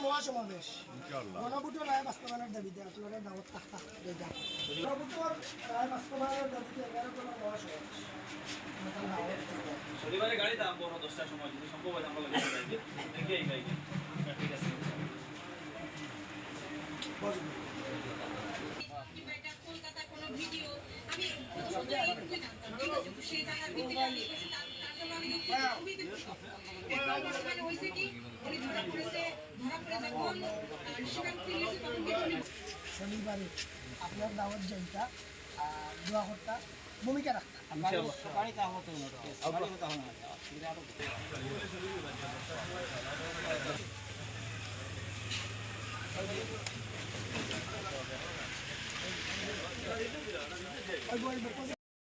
মহাসমাবেশ গণভোটের রায় বাস্তবায়নের দাবিতে আপনারা দাওয়াত গণভোটের রায় বাস্তবায়নের দাবিতে 11তম মহাসমাবেশ শনিবারে গাড়ি দাম 10টার সময় যদি সম্ভব হয় আমরা ঠিক আছে কলকাতা কোনো ভিডিও আমি সেই জায়গার ভিত্তিতে তার জন্য আমি হয়েছে কি উনি ধরা পড়েছে যখন সেখান ফিরেছে তখন শনিবারে আপনার দাওয়াত যাইতা দোয়া করতা ভূমিকা রাখতা